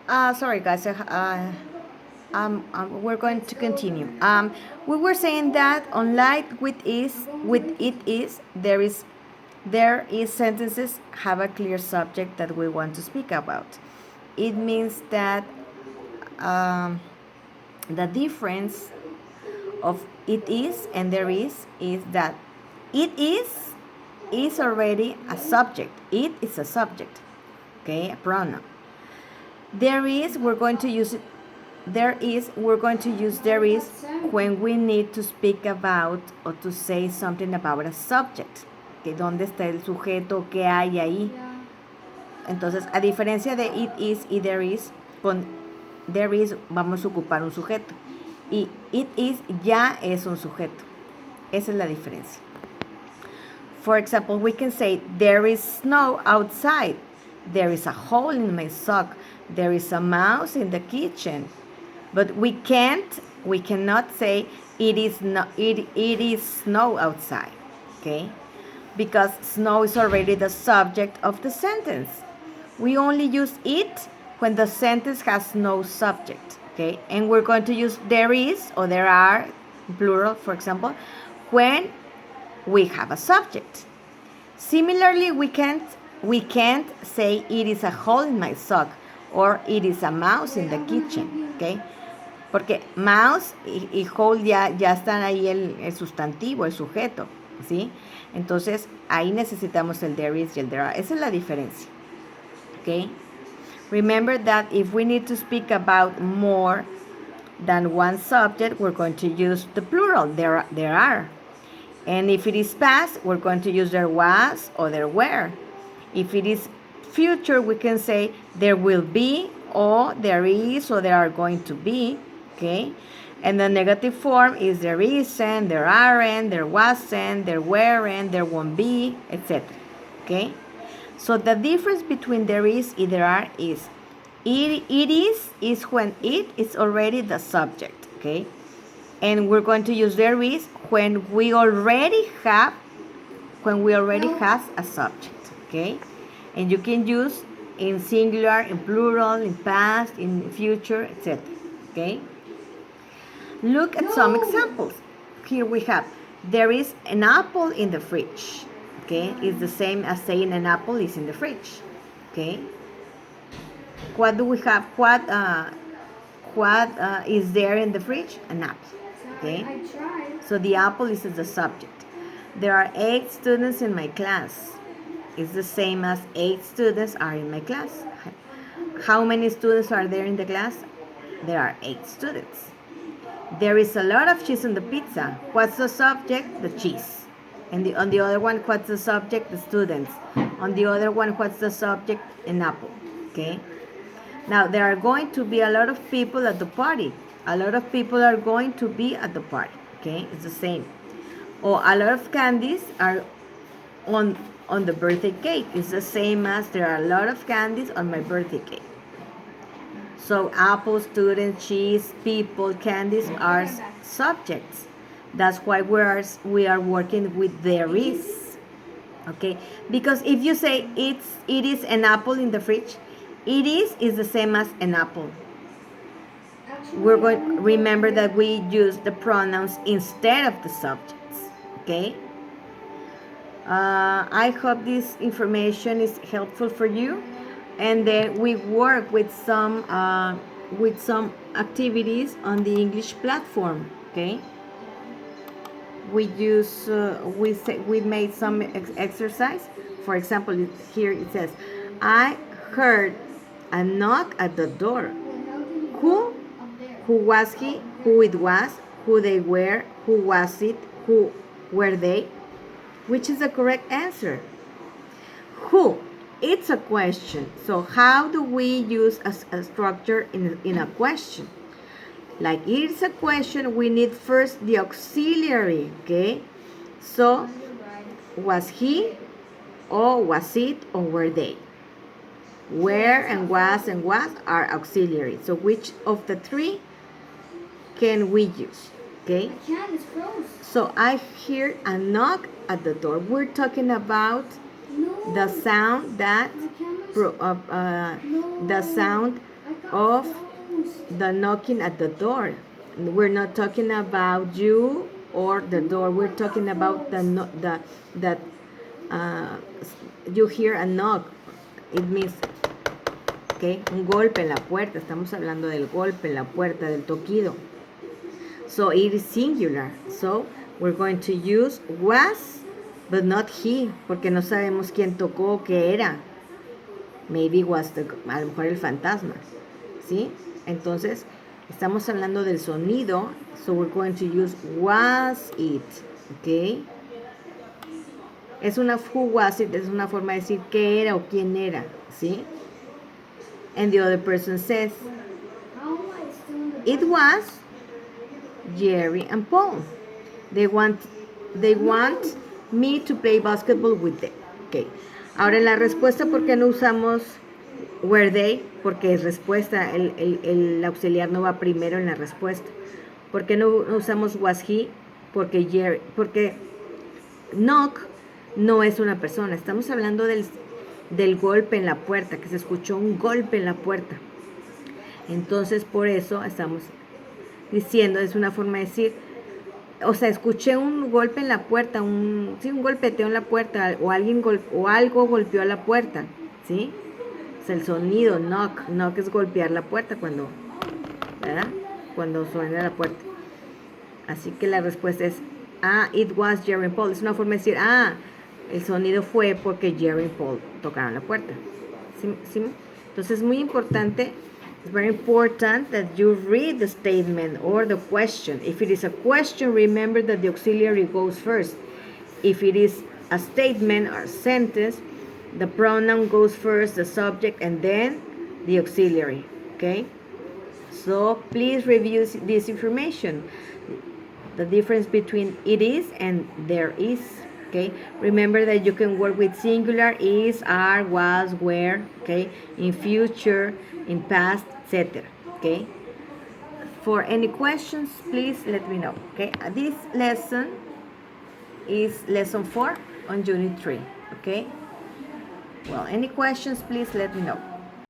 Sorry, guys. We're going to continue. We were saying that unlike with it is, there is sentences have a clear subject that we want to speak about. It means that um, the difference of it is and there is that it is already a subject. It is a subject, okay, a pronoun. There is, we're going to use it. There is, we're going to use there is when we need to speak about or to say something about a subject. Que dónde está el sujeto, qué hay ahí. Entonces, a diferencia de it is y there is, con there is vamos a ocupar un sujeto. Y it is ya es un sujeto. Esa es la diferencia. For example, we can say, there is snow outside. There is a hole in my sock. There is a mouse in the kitchen. But we cannot say, it is snow outside, okay? Because snow is already the subject of the sentence. We only use it when the sentence has no subject, okay? And we're going to use there is or there are, plural, for example, when we have a subject. Similarly, we can't say it is a hole in my sock or it is a mouse in the kitchen, okay? Porque mouse y hole ya están ahí el sustantivo, el sujeto, ¿sí? Entonces, ahí necesitamos el there is y el there are. Esa es la diferencia, okay? Remember that if we need to speak about more than one subject, we're going to use the plural, there are. And if it is past, we're going to use there was or there were. If it is future, we can say there will be or there is or there are going to be, okay? And the negative form is there isn't, there aren't, there wasn't, there weren't, there won't be, etc. Okay? So the difference between there is and there are is it is when it is already the subject, okay? And we're going to use there is when we already have a subject, okay? And you can use in singular, in plural, in past, in future, etc. Okay? Look at some examples. Here we have, there is an apple in the fridge. Okay? It's the same as saying an apple is in the fridge. Okay? What do we have? What is there in the fridge? An apple. Okay? So the apple is the subject. There are 8 students in my class. It's the same as 8 students are in my class. How many students are there in the class? There are 8 students. There is a lot of cheese on the pizza. What's the subject? The cheese. And on the other one, what's the subject? The students. On the other one, what's the subject? An apple. Okay? Now, there are going to be a lot of people at the party. A lot of people are going to be at the party. Okay? It's the same. Or a lot of candies are on the birthday cake. It's the same as there are a lot of candies on my birthday cake. So apple, student, cheese, people, candies are subjects. That's why we are working with there is. Okay? Because if you say it is an apple in the fridge, it is the same as an apple. We're going remember that we use the pronouns instead of the subjects. Okay? I hope this information is helpful for you. And then we work with some activities on the English platform. Okay, we use we made some exercise. For example, here it says, I heard a knock at the door. Who was he? Who it was? Who they were? Who was it? Who were they? Which is the correct answer? Who? It's a question. So how do we use a structure in a question? Like it's a question, we need first the auxiliary, okay? So was he, or was it, or were they? Where and was are auxiliary. So which of the 3 can we use? Okay? So I hear a knock at the door. We're talking about the sound that of the knocking at the door. We're not talking about you or the door. We're talking about that uh, you hear a knock. It means, okay, un golpe en la puerta. Estamos hablando del golpe en la puerta, del toquido. So it is singular. So we're going to use was, but not he, porque no sabemos quién tocó, qué era. Maybe was a lo mejor el fantasma. ¿Sí? Entonces, estamos hablando del sonido. So we're going to use was it. ¿Ok? Es una who was it, es una forma de decir qué era o quién era. ¿Sí? And the other person says, it was Jerry and Paul. They want me to play basketball with them. Okay. Ahora en la respuesta, ¿por qué no usamos were they? Porque es respuesta, el auxiliar no va primero en la respuesta. ¿Por qué no usamos was he? Porque knock no es una persona. Estamos hablando del golpe en la puerta, que se escuchó un golpe en la puerta. Entonces, por eso estamos diciendo, es una forma de decir, o sea, escuché un golpe en la puerta, un golpeteo en la puerta, o algo golpeó a la puerta, ¿sí? O sea, el sonido, knock es golpear la puerta ¿verdad? Cuando suena la puerta. Así que la respuesta es, it was Jerry and Paul. Es una forma de decir, el sonido fue porque Jerry y Paul tocaron la puerta. ¿Sí? Entonces es muy importante. It's very important that you read the statement or the question. If it is a question, remember that the auxiliary goes first. If it is a statement or a sentence, the pronoun goes first, the subject, and then the auxiliary. Okay? So please review this information. The difference between it is and there is. Okay? Remember that you can work with singular, is, are, was, were, okay? In future, in past, etc. Okay? For any questions, please let me know. Okay? This lesson is lesson 4 on unit 3. Okay? Well, any questions, please let me know.